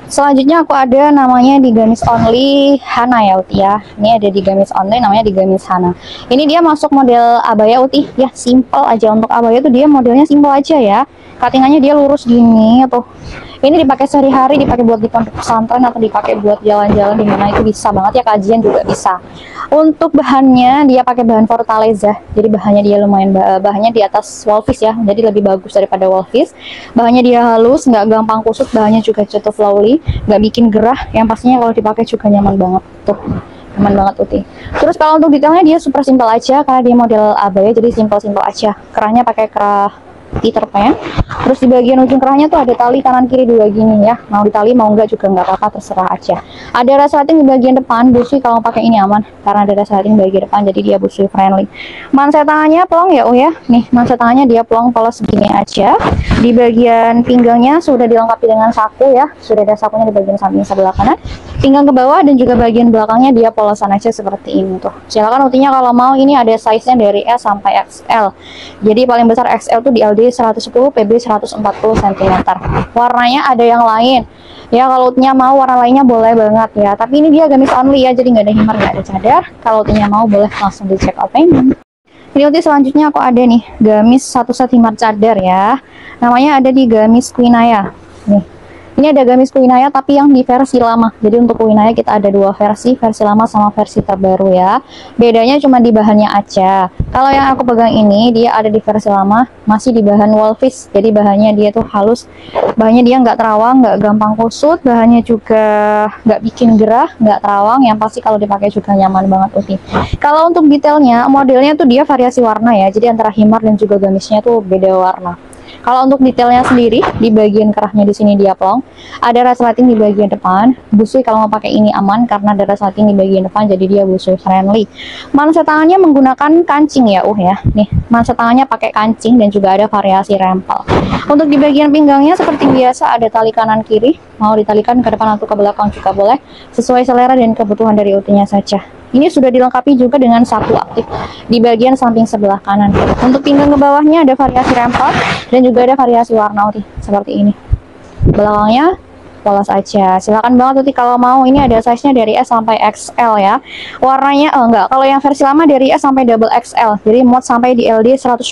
Selanjutnya aku ada namanya di gamis only Hana ya Uti ya. Ini ada di gamis only namanya di gamis Hana. Ini dia masuk model abaya Uti ya, simple aja. Untuk abaya tuh dia modelnya simple aja ya. Cuttingannya dia lurus gini tuh. Ini dipakai sehari-hari, dipakai buat di pondok pesantren atau dipakai buat jalan-jalan di mana itu bisa banget ya, kajian juga bisa. Untuk bahannya dia pakai bahan Fortaleza. Jadi bahannya dia lumayan bahannya di atas Wolfis ya. Jadi lebih bagus daripada Wolfis. Bahannya dia halus, nggak gampang kusut, bahannya juga jatuh flowly, nggak bikin gerah. Yang pastinya kalau dipakai juga nyaman banget tuh. Nyaman banget Uti. Terus kalau untuk detailnya dia super simple aja karena dia model abaya, jadi simple-simple aja. Kerahnya pakai kerah Peter Pan. Terus di bagian ujung kerahnya tuh ada tali kanan kiri dua gini ya. Mau ditali mau enggak juga nggak apa-apa, terserah aja. Ada resleting di bagian depan, busui kalau pakai ini aman karena ada resleting di bagian depan, jadi dia busui friendly. Manset tangannya plong ya ya. Nih manset tangannya dia plong polos segini aja. Di bagian pinggangnya sudah dilengkapi dengan saku ya. Sudah ada sakunya di bagian samping sebelah kanan. Pinggang ke bawah dan juga bagian belakangnya dia polosan aja seperti ini tuh. Silakan Utinya kalau mau, ini ada size-nya dari S sampai XL. Jadi paling besar XL tuh di LD 110, PB 140 cm. Warnanya ada yang lain. Ya kalau Utinya mau warna lainnya boleh banget ya. Tapi ini dia gamis only ya, jadi nggak ada himar, nggak ada cadar. Kalau Utinya mau boleh langsung di check out payment. Ini Uti selanjutnya aku ada nih gamis satu set himar cadar ya. Namanya ada di gamis Quinaya. Nih. Ini ada gamis Quinaya tapi yang di versi lama. Jadi untuk Quinaya kita ada dua versi lama sama versi terbaru ya. Bedanya cuma di bahannya aja. Kalau yang aku pegang ini dia ada di versi lama, masih di bahan Wolfis. Jadi bahannya dia tuh halus. Bahannya dia nggak terawang, nggak gampang kusut. Bahannya juga nggak bikin gerah, nggak terawang. Yang pasti kalau dipakai juga nyaman banget Uti. Kalau untuk detailnya, modelnya tuh dia variasi warna ya. Jadi antara himar dan juga gamisnya tuh beda warna. Kalau untuk detailnya sendiri, di bagian kerahnya di sini dia plong, ada resleting di bagian depan. Busui kalau mau pakai ini aman karena ada resleting di bagian depan, jadi dia busui friendly. Manset tangannya menggunakan kancing ya, ya. Nih, manset tangannya pakai kancing dan juga ada variasi rempel. Untuk di bagian pinggangnya seperti biasa ada tali kanan kiri, mau ditalikan ke depan atau ke belakang juga boleh, sesuai selera dan kebutuhan dari Utinya saja. Ini sudah dilengkapi juga dengan saku aktif di bagian samping sebelah kanan. Untuk pinggang ke bawahnya ada variasi rempel dan juga ada variasi warna Uti seperti ini. Belakangnya polos aja. Silakan banget Uti kalau mau. Ini ada size-nya dari S sampai XL ya. Warnanya enggak. Kalau yang versi lama dari S sampai double XL. Jadi mod sampai di LD 120,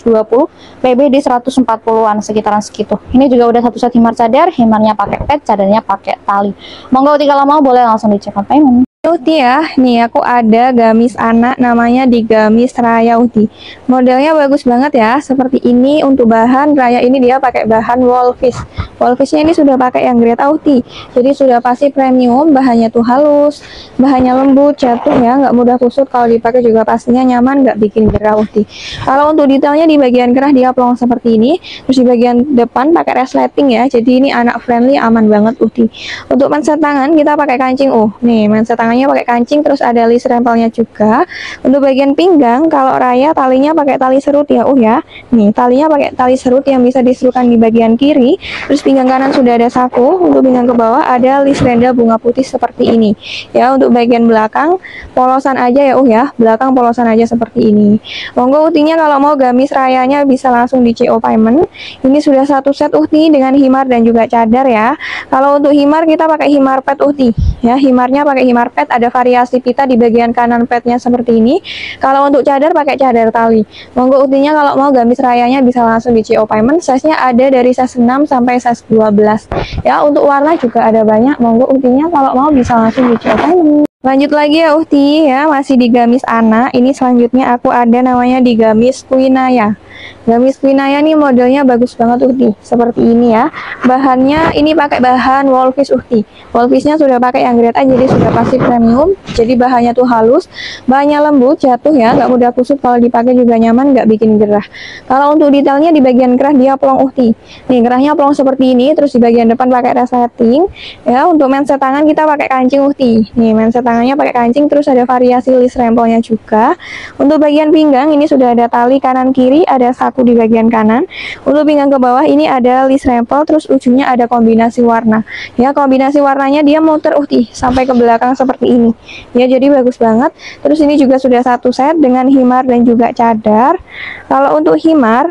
PB di 140-an sekitaran segitu. Ini juga udah satu set himar cadar, himarnya pakai pet, cadarnya pakai tali. Monggo Uti kalau mau boleh langsung di check out payment. Uti ya, nih aku ada gamis anak namanya di gamis Raya Uti. Modelnya bagus banget ya, seperti ini. Untuk bahan Raya ini dia pakai bahan Wolfis. Wolfisnya ini sudah pakai yang grade Uti, jadi sudah pasti premium. Bahannya tuh halus, bahannya lembut, jatuh ya, nggak mudah kusut. Kalau dipakai juga pastinya nyaman, nggak bikin gerah Uti. Kalau untuk detailnya di bagian kerah dia plong seperti ini, terus di bagian depan pakai resleting ya, jadi ini anak friendly, aman banget Uti. Untuk manset tangan kita pakai kancing. Nih manset tangan pakai kancing, terus ada list rempelnya juga. Untuk bagian pinggang kalau Raya talinya pakai tali serut ya ya. Nih talinya pakai tali serut yang bisa diserukan di bagian kiri. Terus pinggang kanan sudah ada saku. Untuk pinggang ke bawah ada list renda bunga putih seperti ini ya. Untuk bagian belakang polosan aja ya ya, belakang polosan aja seperti ini. Monggo Utinya kalau mau gamis Rayanya bisa langsung di CO payment. Ini sudah satu set Uti dengan himar dan juga cadar ya. Kalau untuk himar kita pakai himar pet Uti ya, himarnya pakai himar pet. Ada variasi pita di bagian kanan petnya seperti ini. Kalau untuk cadar pakai cadar tali. Monggo Utinya kalau mau gamis Rayanya bisa langsung di CO payment. Size-nya ada dari size 6 sampai size 12 ya. Untuk warna juga ada banyak. Monggo Utinya kalau mau bisa langsung di CO payment. Lanjut lagi ya Uti ya, masih di gamis anak. Ini selanjutnya aku ada namanya di gamis Quinaya. Gamis Quinaya nih modelnya bagus banget Uti, seperti ini ya. Bahannya ini pakai bahan Wolfis Uti. Wolfisnya sudah pakai yang grade A, jadi sudah pasti premium. Jadi bahannya tuh halus, bahannya lembut, jatuh ya, nggak mudah kusut. Kalau dipakai juga nyaman, nggak bikin gerah. Kalau untuk detailnya di bagian kerah dia plong Uti. Nih kerahnya plong seperti ini, terus di bagian depan pakai resleting. Ya untuk manset tangan kita pakai kancing Uti. Nih manset tangannya pakai kancing, terus ada variasi list rempelnya juga. Untuk bagian pinggang ini sudah ada tali kanan kiri, ada saku di bagian kanan. Untuk pinggang ke bawah ini ada list rempel, terus ujungnya ada kombinasi warna. Ya kombinasi warnanya dia muter Uti sampai ke belakang seperti ini. Ya jadi bagus banget. Terus ini juga sudah satu set dengan himar dan juga cadar. Kalau untuk himar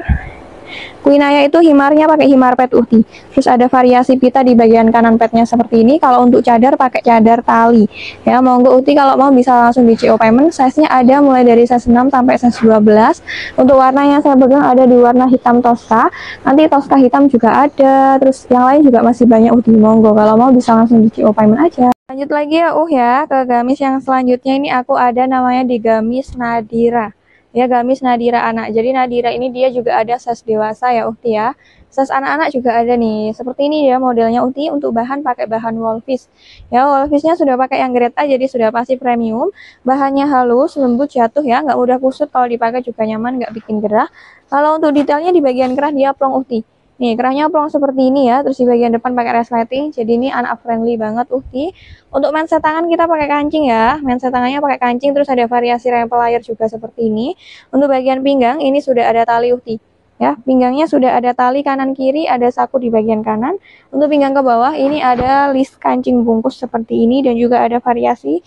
Queen Aya itu himarnya pakai himar pet uhti. Terus ada variasi pita di bagian kanan petnya seperti ini. Kalau untuk cadar pakai cadar tali. Ya, monggo uhti kalau mau bisa langsung di CO payment. Size-nya ada mulai dari size 6 sampai size 12. Untuk warna yang saya pegang ada di warna hitam Tosca. Nanti Tosca hitam juga ada. Terus yang lain juga masih banyak uhti. Monggo kalau mau bisa langsung di CO payment aja. Lanjut lagi ya ya ke gamis yang selanjutnya. Ini aku ada namanya di gamis Nadira ya, gamis Nadira anak. Jadi Nadira ini dia juga ada size dewasa ya uhti ya, size anak-anak juga ada nih seperti ini ya modelnya uhti. Untuk bahan pakai bahan Wolfish ya, Wolfishnya sudah pakai yang grade A jadi sudah pasti premium. Bahannya halus, lembut, jatuh ya, nggak mudah kusut, kalau dipakai juga nyaman, nggak bikin gerah. Kalau untuk detailnya di bagian kerah dia plong uhti. Nih, kerahnya plong seperti ini ya, terus di bagian depan pakai resleting, jadi ini anak friendly banget uhti. Untuk mindset tangan kita pakai kancing ya, mindset tangannya pakai kancing, terus ada variasi rempel layar juga seperti ini. Untuk bagian pinggang ini sudah ada tali uhti. Ya, pinggangnya sudah ada tali kanan kiri, ada saku di bagian kanan. Untuk pinggang ke bawah ini ada list kancing bungkus seperti ini dan juga ada variasi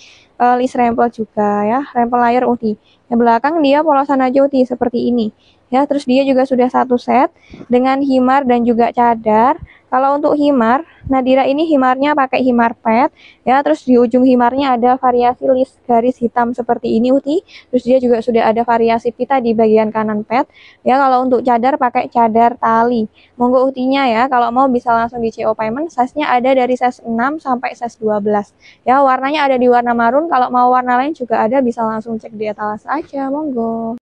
list rempel juga ya, rempel layar uhti. Yang belakang dia polosan aja uhti seperti ini. Ya, terus dia juga sudah satu set dengan himar dan juga cadar. Kalau untuk himar, Nadira ini himarnya pakai himar pet ya, terus di ujung himarnya ada variasi list garis hitam seperti ini uhti. Terus dia juga sudah ada variasi pita di bagian kanan pet ya. Kalau untuk cadar pakai cadar tali. Monggo uhtinya ya, kalau mau bisa langsung di CO payment. Size-nya ada dari size 6 sampai size 12 ya. Warnanya ada di warna marun, kalau mau warna lain juga ada, bisa langsung cek di etalase aja. Monggo.